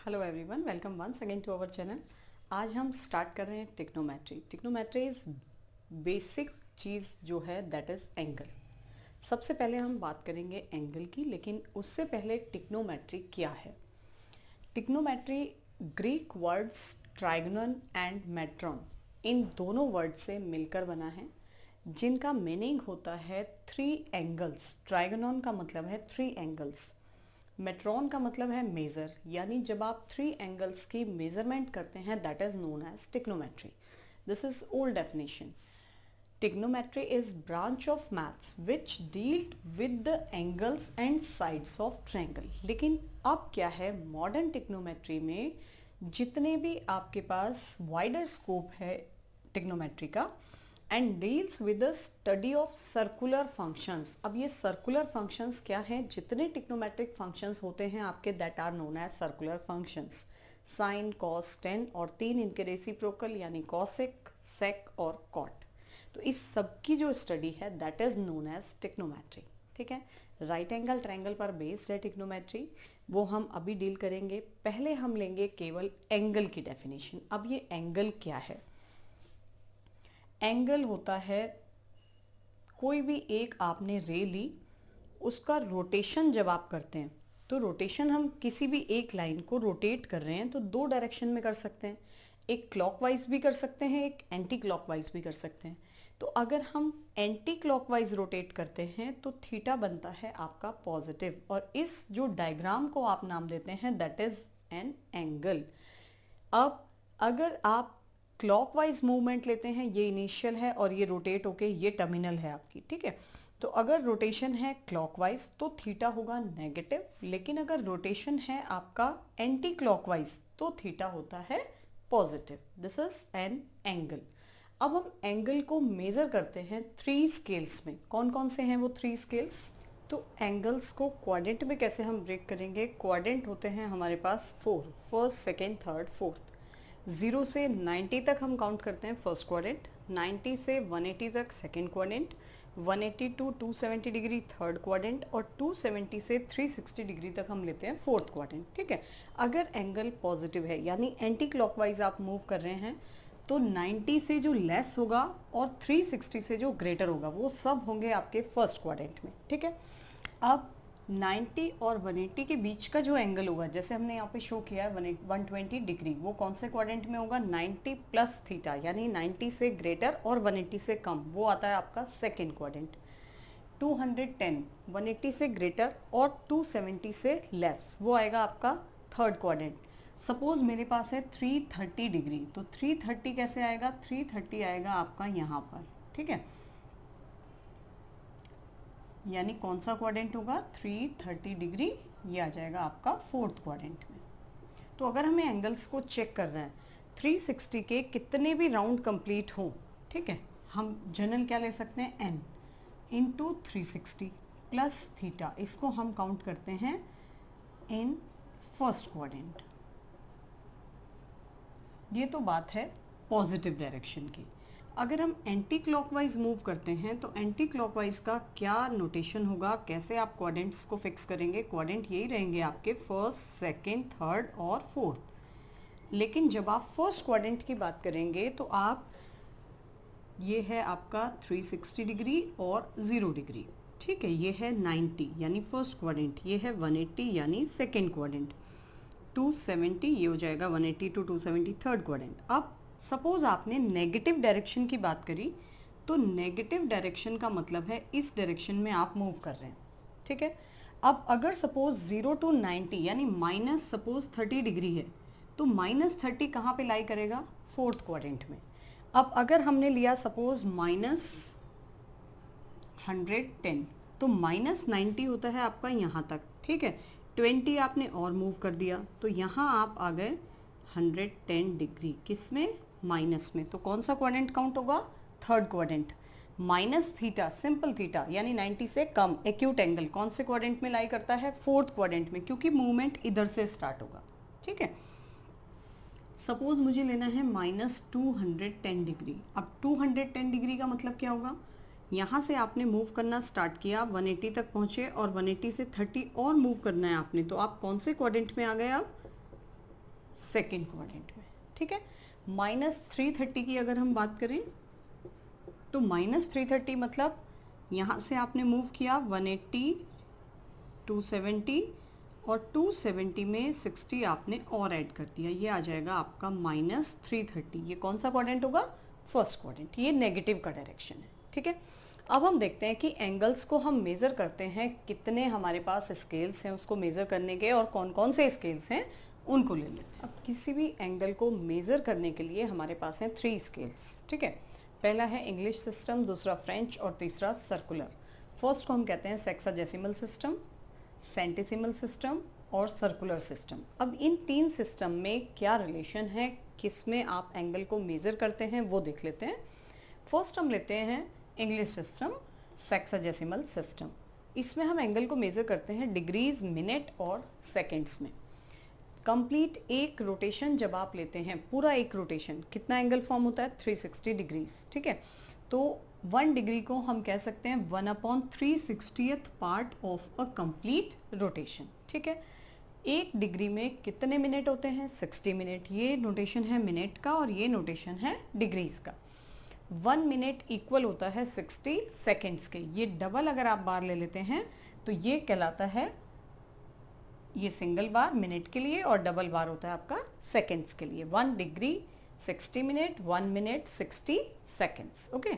Hello everyone, welcome once again to our channel. आज हम start कर रहे हैं टिग्नोमेट्री। टिग्नोमेट्री इज बेसिक चीज़ जो है दैट इज़ एंगल। सबसे पहले हम बात करेंगे एंगल की, लेकिन उससे पहले टिग्नोमेट्री क्या है। टिग्नोमेट्री ग्रीक वर्ड्स ट्राइगोनन एंड मेट्रॉन, इन दोनों वर्ड से मिलकर बना है, जिनका मीनिंग होता है थ्री एंगल्स। ट्राइगोनन का मतलब है थ्री एंगल्स, मेट्रॉन का मतलब है मेजर, यानी जब आप थ्री एंगल्स की मेजरमेंट करते हैं that is known as trigonometry. This is old definition. Trigonometry is branch of maths which deal with the angles and sides of triangle. लेकिन अब क्या है, मॉडर्न टिग्नोमेट्री में जितने भी आपके पास वाइडर स्कोप है टिग्नोमेट्री का and deals with the study of circular functions. अब ये सर्कुलर फंक्शंस क्या हैं, जितने टिग्नोमेट्रिक फंक्शंस होते हैं आपके that are known as circular functions. Sine, cos, tan और तीन इनके रेसिप्रोकल यानी कॉसेक, सेक और कॉट। तो इस सब की जो स्टडी है that is known as trigonometry. ठीक है, राइट एंगल ट्रायंगल पर बेस्ड है टिग्नोमेट्री, वो हम अभी डील करेंगे। पहले हम लेंगे केवल एंगल की डेफिनेशन। अब ये एंगल क्या है। एंगल होता है कोई भी एक आपने रे ली, उसका रोटेशन जब आप करते हैं तो रोटेशन हम किसी भी एक लाइन को रोटेट कर रहे हैं तो दो डायरेक्शन में कर सकते हैं, एक क्लॉकवाइज भी कर सकते हैं, एक एंटी क्लॉकवाइज भी कर सकते हैं। तो अगर हम एंटी क्लॉकवाइज रोटेट करते हैं तो थीटा बनता है आपका पॉजिटिव, और इस जो डायग्राम को आप नाम देते हैं दैट इज एन एंगल। अब अगर आप क्लॉकवाइज मूवमेंट लेते हैं, ये इनिशियल है और ये रोटेट होके ये टर्मिनल है आपकी। ठीक है, तो अगर रोटेशन है क्लॉकवाइज तो थीटा होगा नेगेटिव, लेकिन अगर रोटेशन है आपका एंटी क्लॉकवाइज तो थीटा होता है positive. This is an angle. अब हम एंगल को मेजर करते हैं थ्री स्केल्स में। कौन कौन से हैं वो थ्री स्केल्स। तो एंगल्स को क्वाड्रेंट में कैसे हम ब्रेक करेंगे। क्वाड्रेंट होते हैं हमारे पास four, first, second, third, fourth. 0 से 90 तक हम काउंट करते हैं फर्स्ट क्वाड्रेंट, 90 से 180 तक second quadrant, 180 to 270 degree third quadrant, और 270 से 360 डिग्री तक हम लेते हैं फोर्थ क्वाड्रेंट। ठीक है, अगर एंगल पॉजिटिव है यानी एंटी क्लॉकवाइज आप मूव कर रहे हैं तो 90 से जो लेस होगा और 360 से जो ग्रेटर होगा वो सब होंगे आपके फर्स्ट क्वाड्रेंट में। ठीक है, अब 90 और 180 के बीच का जो एंगल होगा, जैसे हमने यहाँ पे शो किया है 120 डिग्री, वो कौन से क्वाड्रेंट में होगा, 90 प्लस थीटा, यानी 90 से ग्रेटर और 180 से कम, वो आता है आपका सेकेंड क्वाड्रेंट। 210 180 से ग्रेटर और 270 से लेस, वो आएगा आपका थर्ड क्वाड्रेंट। सपोज मेरे पास है 330 डिग्री, तो 330 कैसे आएगा, 330 आएगा आपका यहाँ पर। ठीक है, यानी कौन सा क्वाड्रेंट होगा, 330 डिग्री, ये आ जाएगा आपका फोर्थ क्वाड्रेंट में। तो अगर हमें एंगल्स को चेक कर रहे हैं 360 के कितने भी राउंड कंप्लीट हो, ठीक है, हम जनरल क्या ले सकते हैं, n इंटू 360 प्लस थीटा, इसको हम काउंट करते हैं इन फर्स्ट क्वाड्रेंट। ये तो बात है पॉजिटिव डायरेक्शन की। अगर हम एंटी क्लॉकवाइज मूव करते हैं तो एंटी क्लॉकवाइज का क्या नोटेशन होगा, कैसे आप क्वाड्रेंट्स को फिक्स करेंगे। क्वाड्रेंट यही रहेंगे आपके फर्स्ट, सेकेंड, थर्ड और फोर्थ। लेकिन जब आप फर्स्ट क्वाड्रेंट की बात करेंगे तो आप, ये है आपका 360 डिग्री और 0 डिग्री। ठीक है, ये है 90 यानी फर्स्ट क्वाड्रेंट, ये है 180 यानी सेकेंड क्वाड्रेंट, 270 ये हो जाएगा 180 टू 270 थर्ड क्वाड्रेंट। अब सपोज आपने नेगेटिव डायरेक्शन की बात करी, तो नेगेटिव डायरेक्शन का मतलब है इस डायरेक्शन में आप मूव कर रहे हैं। ठीक है, अब अगर सपोज 0 टू 90 यानी माइनस सपोज 30 डिग्री है, तो माइनस 30 कहाँ पे लाई करेगा, फोर्थ क्वाड्रेंट में। अब अगर हमने लिया सपोज माइनस 110, तो माइनस 90 होता है आपका यहाँ तक। ठीक है, 20 आपने और मूव कर दिया तो यहाँ आप आ गए 110 डिग्री, किस में, माइनस में। तो कौन सा क्वाड्रेंट काउंट होगा, third quadrant. Minus theta, simple theta यानी 90 से कम एक्यूट एंगल कौन से क्वाड्रेंट में लाई करता है, फोर्थ क्वाड्रेंट में, क्योंकि मूवमेंट इधर से स्टार्ट होगा। ठीक है, सपोज मुझे लेना है माइनस 210 डिग्री। अब 210 डिग्री का मतलब क्या होगा, यहाँ से आपने मूव करना स्टार्ट किया, 180 तक पहुँचे और 180 से 30 और मूव करना है आपने, तो आप कौन से क्वाड्रेंट में आ गए, आप सेकेंड क्वाड्रेंट में, ठीक है। -330 की अगर हम बात करें तो -330 मतलब यहाँ से आपने मूव किया 180, 270 और 270 में 60 आपने और ऐड कर दिया, ये आ जाएगा आपका -330। ये कौन सा क्वाड्रेंट होगा? First quadrant. ये नेगेटिव का डायरेक्शन है, ठीक है। अब हम देखते हैं कि एंगल्स को हम मेज़र करते हैं, कितने हमारे पास स्केल्स हैं उसको मेज़र करने के, और कौन कौन से स्केल्स हैं उनको ले लेते हैं। अब किसी भी एंगल को मेज़र करने के लिए हमारे पास हैं 3 स्केल्स, ठीक है। पहला है इंग्लिश सिस्टम, दूसरा फ्रेंच और तीसरा सर्कुलर। फर्स्ट को हम कहते हैं सेक्साडेसिमल सिस्टम, सेंटिसिमल सिस्टम और सर्कुलर सिस्टम। अब इन 3 सिस्टम में क्या रिलेशन है, किसमें आप एंगल को मेज़र करते हैं, वो देख लेते हैं। फर्स्ट हम लेते हैं इंग्लिश सिस्टम, सेक्साडेसिमल सिस्टम। इसमें हम एंगल को मेज़र करते हैं डिग्रीज, मिनट और सेकेंड्स में। कंप्लीट एक रोटेशन जब आप लेते हैं, पूरा एक रोटेशन, कितना एंगल फॉर्म होता है? 360 डिग्रीज, ठीक है। तो 1 डिग्री को हम कह सकते हैं 1/360th part of a complete rotation, ठीक है। एक डिग्री में कितने मिनट होते हैं? 60 मिनट। ये नोटेशन है मिनट का और ये नोटेशन है डिग्रीज का। 1 मिनट इक्वल होता है 60 सेकेंड्स के। ये डबल अगर आप बार ले लेते हैं तो ये कहलाता है, ये सिंगल बार मिनट के लिए और डबल बार होता है आपका सेकेंड्स के लिए। 1 degree 60 minute, 1 minute 60 seconds, okay.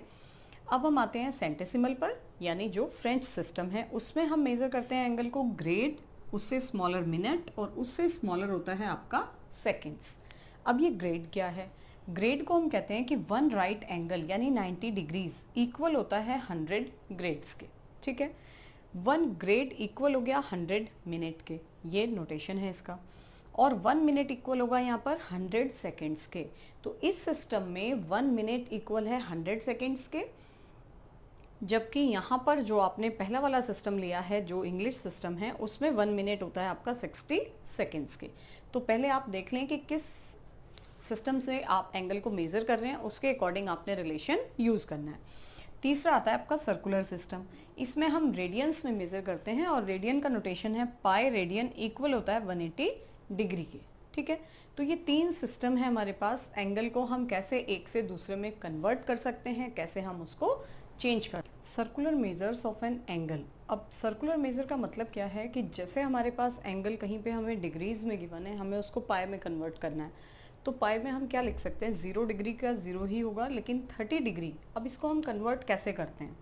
अब हम आते हैं सेंटेसिमल पर, यानी जो फ्रेंच सिस्टम है उसमें हम मेज़र करते हैं एंगल को ग्रेड, उससे स्मॉलर मिनट और उससे स्मॉलर होता है आपका सेकेंड्स। अब ये ग्रेड क्या है? ग्रेड को हम कहते हैं कि 1 राइट एंगल यानी 90 डिग्रीज इक्वल होता है 100 ग्रेड्स के, ठीक है। 1 ग्रेड इक्वल हो गया 100 मिनट के, ये नोटेशन है इसका। और 1 मिनट इक्वल होगा यहाँ पर 100 सेकेंड्स के। तो इस सिस्टम में 1 मिनट इक्वल है 100 सेकेंड्स के, जबकि यहाँ पर जो आपने पहला वाला सिस्टम लिया है, जो इंग्लिश सिस्टम है, उसमें 1 मिनट होता है आपका 60 सेकेंड्स के। तो पहले आप देख लें कि किस सिस्टम से आप एंगल को मेज़र कर रहे हैं, उसके अकॉर्डिंग आपने रिलेशन यूज़ करना है। तीसरा आता है आपका सर्कुलर सिस्टम। इसमें हम रेडियंस में मेज़र करते हैं और रेडियन का नोटेशन है पाई रेडियन इक्वल होता है 180 डिग्री के, ठीक है। तो ये 3 सिस्टम है हमारे पास। एंगल को हम कैसे एक से दूसरे में कन्वर्ट कर सकते हैं, कैसे हम उसको चेंज कर। Circular measures of an angle. अब सर्कुलर मेजर का मतलब क्या है कि जैसे हमारे पास एंगल कहीं पे हमें डिग्रीज में गिवन है, हमें उसको पाई में कन्वर्ट करना है। तो पाई में हम क्या लिख सकते हैं? 0 डिग्री का 0 ही होगा, लेकिन 30 डिग्री, अब इसको हम कन्वर्ट कैसे करते हैं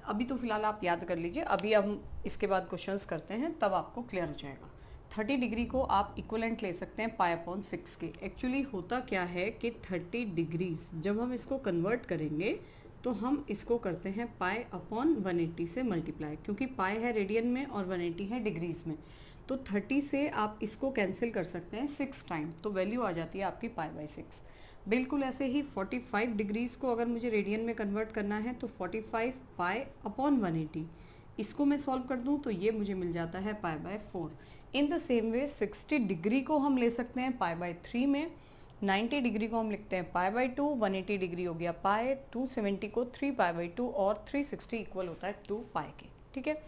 अभी तो फिलहाल आप याद कर लीजिए, अभी हम इसके बाद क्वेश्चंस करते हैं तब आपको क्लियर हो जाएगा। 30 डिग्री को आप इक्वलेंट ले सकते हैं पाई/6 के। एक्चुअली होता क्या है कि 30 डिग्रीज जब हम इसको कन्वर्ट करेंगे तो हम इसको करते हैं पाई/180 से मल्टीप्लाई, क्योंकि पाई है रेडियन में और 180 है डिग्रीज में। तो 30 से आप इसको कैंसिल कर सकते हैं 6 टाइम, तो वैल्यू आ जाती है आपकी पाई/6। बिल्कुल ऐसे ही 45 डिग्रीज को अगर मुझे रेडियन में कन्वर्ट करना है तो 45 पाई/180, इसको मैं सॉल्व कर दूं तो ये मुझे मिल जाता है पाई/4। In the same way 60 degree को हम ले सकते हैं पाई/3 में, 90 डिग्री को हम लिखते हैं पाई/2, 180 डिग्री हो गया पाई, 270 को 3 पाई/2 और 360 इक्वल होता है 2 पाई के, ठीक है।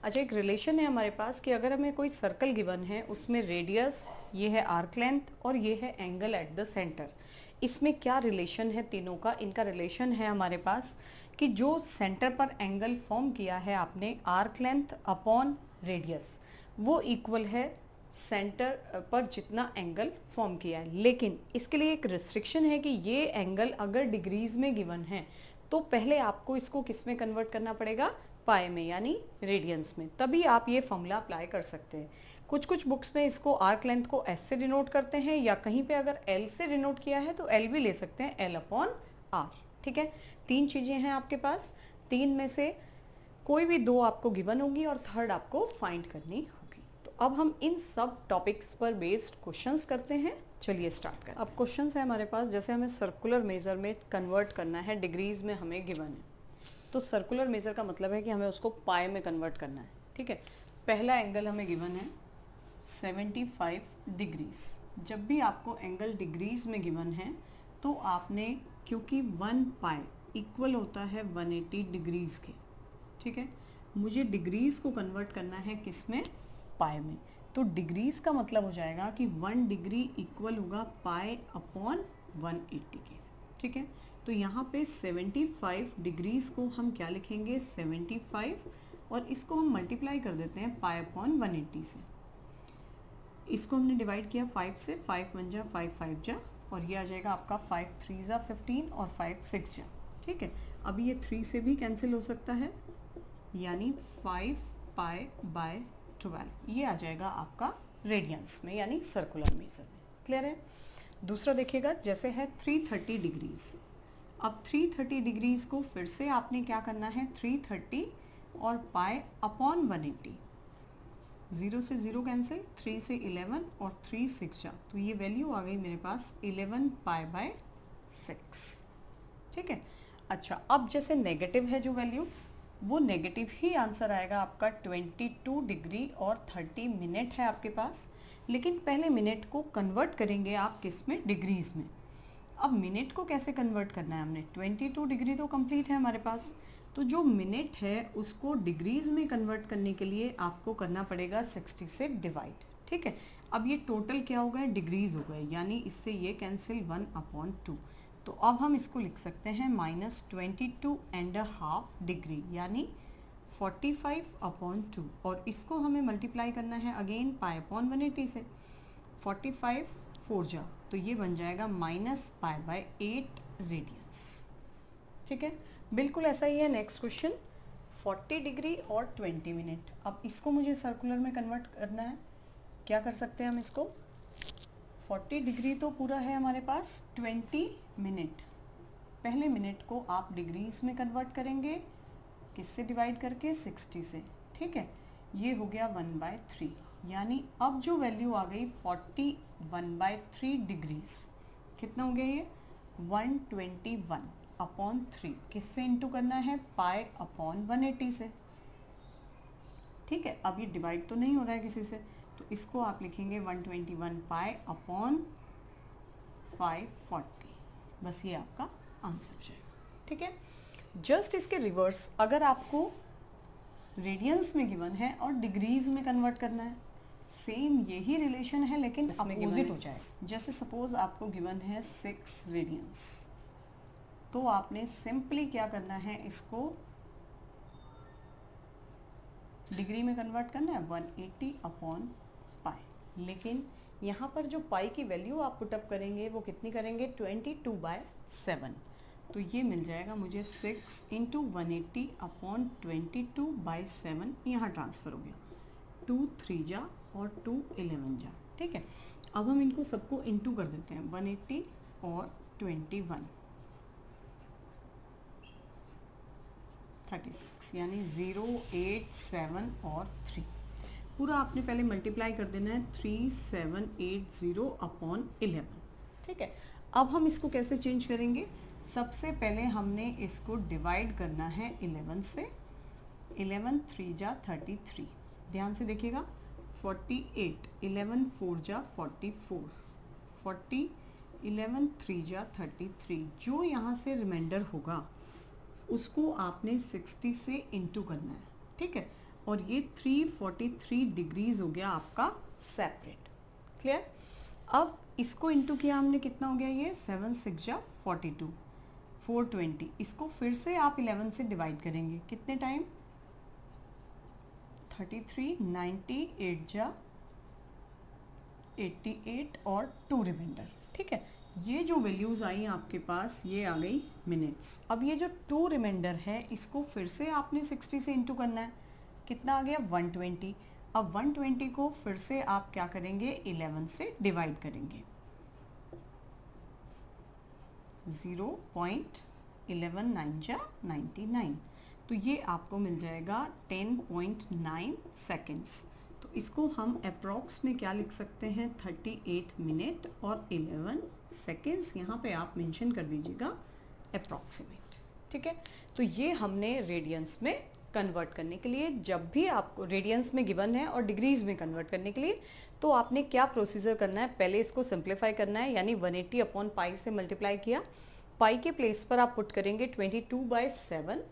अच्छा, एक रिलेशन है हमारे पास कि अगर हमें कोई सर्कल गिवन है, उसमें रेडियस, ये है आर्क लेंथ और ये है एंगल एट द सेंटर। इसमें क्या रिलेशन है तीनों का? इनका रिलेशन है हमारे पास कि जो सेंटर पर एंगल फॉर्म किया है आपने, आर्क लेंथ अपॉन रेडियस, वो इक्वल है सेंटर पर जितना एंगल फॉर्म किया है। लेकिन इसके लिए एक रिस्ट्रिक्शन है कि ये एंगल अगर डिग्रीज में गिवन है तो पहले आपको इसको किस में कन्वर्ट करना पड़ेगा? पाई में, यानी रेडियंस में, तभी आप ये फॉर्मूला अप्लाई कर सकते हैं। कुछ कुछ बुक्स में इसको आर्क लेंथ को एस से डिनोट करते हैं, या कहीं पे अगर एल से डिनोट किया है तो एल भी ले सकते हैं, L/R, ठीक है। 3 चीज़ें हैं आपके पास, 3 में से कोई भी 2 आपको गिवन होगी और थर्ड आपको फाइंड करनी होगी। तो अब हम इन सब टॉपिक्स पर बेस्ड क्वेश्चंस करते हैं। चलिए स्टार्ट करें। अब क्वेश्चंस है हमारे पास, जैसे हमें सर्कुलर मेजर में कन्वर्ट करना है, डिग्रीज में हमें गिवन है, तो सर्कुलर मेजर का मतलब है कि हमें उसको पाई में कन्वर्ट करना है, ठीक है। पहला एंगल हमें गिवन है 75 डिग्रीज। जब भी आपको एंगल डिग्रीज में गिवन है तो आपने, क्योंकि 1 पाई इक्वल होता है 180 डिग्रीज के, ठीक है, मुझे डिग्रीज को कन्वर्ट करना है किस में? पाई में। तो तो डिग्रीज का मतलब हो जाएगा कि 1 डिग्री इक्वल होगा पाई अपॉन 180 के, ठीक है। तो यहाँ पे 75 डिग्रीज को हम क्या लिखेंगे, 75, और इसको हम मल्टीप्लाई कर देते हैं पाई अपॉन 180 से। इसको हमने डिवाइड किया 5 से, 5 1 जा 5 5 जा, और ये आ जाएगा आपका 5 3 जा 15 और 5 6 जा, ठीक है। अभी ये 3 से भी कैंसिल हो सकता है, यानी 5 पाई बाय 12 ये आ जाएगा आपका रेडियंस में, यानी सर्कुलर मेजर में। क्लियर है। दूसरा देखिएगा, जैसे है 330 डिग्रीज। अब 330 डिग्रीज को फिर से आपने क्या करना है, 330 और पाई अपॉन 180, 0 से 0 कैंसिल, 3 से 11 और 3 6 जा, तो ये वैल्यू आ गई मेरे पास 11 पाई बाय 6, ठीक है। अच्छा, अब जैसे नेगेटिव है जो वैल्यू, वो नेगेटिव ही आंसर आएगा आपका। 22 डिग्री और 30 मिनट है आपके पास, लेकिन पहले मिनट को कन्वर्ट करेंगे आप किस में, डिग्रीज में। अब मिनट को कैसे कन्वर्ट करना है हमने, 22 डिग्री तो कंप्लीट है हमारे पास, तो जो मिनट है उसको डिग्रीज में कन्वर्ट करने के लिए आपको करना पड़ेगा 60 से डिवाइड, ठीक है। अब ये टोटल क्या हो गए, डिग्रीज हो गए, यानी इससे ये कैंसिल 1/2, तो अब हम इसको लिख सकते हैं -22.5 डिग्री, यानी 45/2, और इसको हमें मल्टीप्लाई करना है अगेन पाई अपॉन 180 से। 45 4 जा, तो ये बन जाएगा -पाई/8 रेडियंस, ठीक है। बिल्कुल ऐसा ही है नेक्स्ट क्वेश्चन, 40 डिग्री और 20 मिनट। अब इसको मुझे सर्कुलर में कन्वर्ट करना है, क्या कर सकते हैं हम इसको, 40 डिग्री तो पूरा है हमारे पास, 20 मिनट, पहले मिनट को आप डिग्रीज में कन्वर्ट करेंगे, किससे डिवाइड करके, 60 से, ठीक है। ये हो गया 1/3, यानी अब जो वैल्यू आ गई 41/3 डिग्रीज, कितना हो गया ये, 121/3, किससे इंटू करना है, पाई अपॉन 180 से, ठीक है। अब ये डिवाइड तो नहीं हो रहा है किसी से, तो इसको आप लिखेंगे 121 पाई अपॉन 540, बस ये आपका आंसर हो जाएगा, ठीक है। जस्ट इसके रिवर्स, अगर आपको रेडियंस में गिवन है और डिग्रीज में कन्वर्ट करना है, सेम यही रिलेशन है लेकिन अपोजिट हो जाए। जैसे सपोज आपको गिवन है 6 रेडियंस, तो आपने सिंपली क्या करना है, इसको डिग्री में कन्वर्ट करना है 180 अपॉन पाई, लेकिन यहाँ पर जो पाई की वैल्यू आप पुटअप करेंगे वो कितनी करेंगे, 22/7, तो ये मिल जाएगा मुझे 6 × 180 अपॉन 22/7, यहाँ ट्रांसफ़र हो गया, 2 3 जा और 2 11 जा, ठीक है। अब हम इनको सबको इंटू कर देते हैं, 180 और 21, 36, यानी 0 8 7 और 3, पूरा आपने पहले मल्टीप्लाई कर देना है 3780 अपॉन 11, ठीक है। अब हम इसको कैसे चेंज करेंगे, सबसे पहले हमने इसको डिवाइड करना है 11 से, 11 3 जा 33, ध्यान से देखिएगा, 48, 11 4 जा 44, 40, 11 3 जा 33, जो यहाँ से रिमाइंडर होगा उसको आपने 60 से इंटू करना है, ठीक है। और ये 343 डिग्रीज हो गया आपका सेपरेट, क्लियर। अब इसको इंटू किया हमने, कितना हो गया ये, 7 6 जा 42, 420, इसको फिर से आप 11 से डिवाइड करेंगे, कितने टाइम, 33, 90, 8 जा 88 और 2 रिमाइंडर, ठीक है। ये जो वैल्यूज़ आई आपके पास, ये आ गई मिनट्स। अब ये जो 2 रिमाइंडर है, इसको फिर से आपने 60 से इंटू करना है, कितना आ गया, 120। अब 120 को फिर से आप क्या करेंगे, 11 से डिवाइड करेंगे, 0.11 9 जा 99, तो ये आपको मिल जाएगा 10.9 सेकेंड्स। तो इसको हम अप्रॉक्स में क्या लिख सकते हैं, 38 मिनट और 11 सेकेंड्स, यहाँ पे आप मेंशन कर दीजिएगा अप्रॉक्सीमेट, ठीक है। तो ये हमने रेडियंस में कन्वर्ट करने के लिए, जब भी आपको रेडियंस में गिवन है और डिग्रीज में कन्वर्ट करने के लिए, तो आपने क्या प्रोसीजर करना है, पहले इसको सिंप्लीफाई करना है, यानी 180 अपॉन पाई से मल्टीप्लाई किया, पाई के प्लेस पर आप पुट करेंगे 22/7,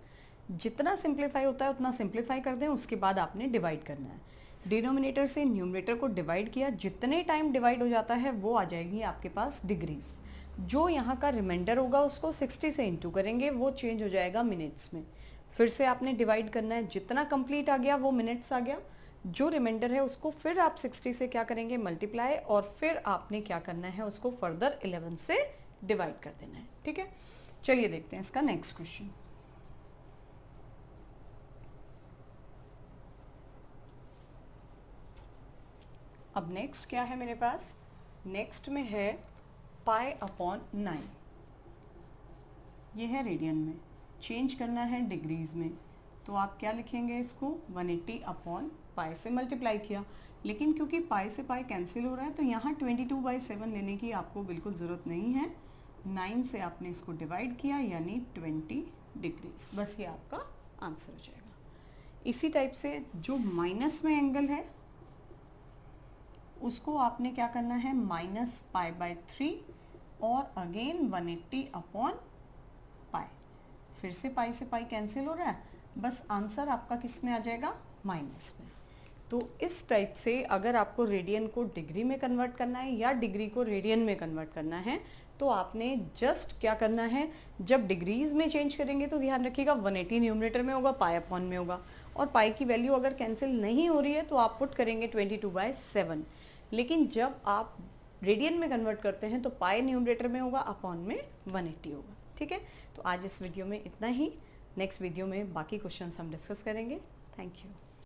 जितना सिंप्लीफाई होता है उतना सिंप्लीफाई कर दें, उसके बाद आपने डिवाइड करना है। डिनोमिनेटर से न्यूमरेटर को डिवाइड किया, जितने टाइम डिवाइड हो जाता है वो आ जाएगी आपके पास डिग्रीज। जो यहाँ का रिमाइंडर होगा उसको 60 से इंटू करेंगे, वो चेंज हो जाएगा मिनट्स में। फिर से आपने डिवाइड करना है, जितना कंप्लीट आ गया वो मिनट्स आ गया, जो रिमाइंडर है उसको फिर आप 60 से क्या करेंगे, मल्टीप्लाई, और फिर आपने क्या करना है, उसको फर्दर 11 से डिवाइड कर देना है। ठीक है, चलिए देखते हैं इसका नेक्स्ट क्वेश्चन। अब नेक्स्ट क्या है मेरे पास, नेक्स्ट में है पाई अपॉन 9। ये है रेडियन में, चेंज करना है डिग्रीज में, तो आप क्या लिखेंगे, इसको 180 अपॉन पाई से मल्टीप्लाई किया। लेकिन क्योंकि पाई से पाई कैंसिल हो रहा है तो यहाँ 22/7 लेने की आपको बिल्कुल ज़रूरत नहीं है। 9 से आपने इसको डिवाइड किया यानी 20 डिग्रीज, बस ये आपका आंसर हो जाएगा। इसी टाइप से जो माइनस में एंगल है उसको आपने क्या करना है, -π/3 और अगेन 180 अपॉन पाई। फिर से पाई से पाई कैंसिल हो रहा है, बस आंसर आपका किस में आ जाएगा, माइनस में। तो इस टाइप से अगर आपको रेडियन को डिग्री में कन्वर्ट करना है या डिग्री को रेडियन में कन्वर्ट करना है तो आपने जस्ट क्या करना है, जब डिग्रीज में चेंज करेंगे तो ध्यान रखिएगा 180 न्यूमरेटर में होगा, पाई अपॉन में होगा, और पाई की वैल्यू अगर कैंसिल नहीं हो रही है तो आप पुट करेंगे 22/7। लेकिन जब आप रेडियन में कन्वर्ट करते हैं तो पाई न्यूमरेटर में होगा, अपॉन में 180 होगा। ठीक है, तो आज इस वीडियो में इतना ही। नेक्स्ट वीडियो में बाकी क्वेश्चंस हम डिस्कस करेंगे। Thank you.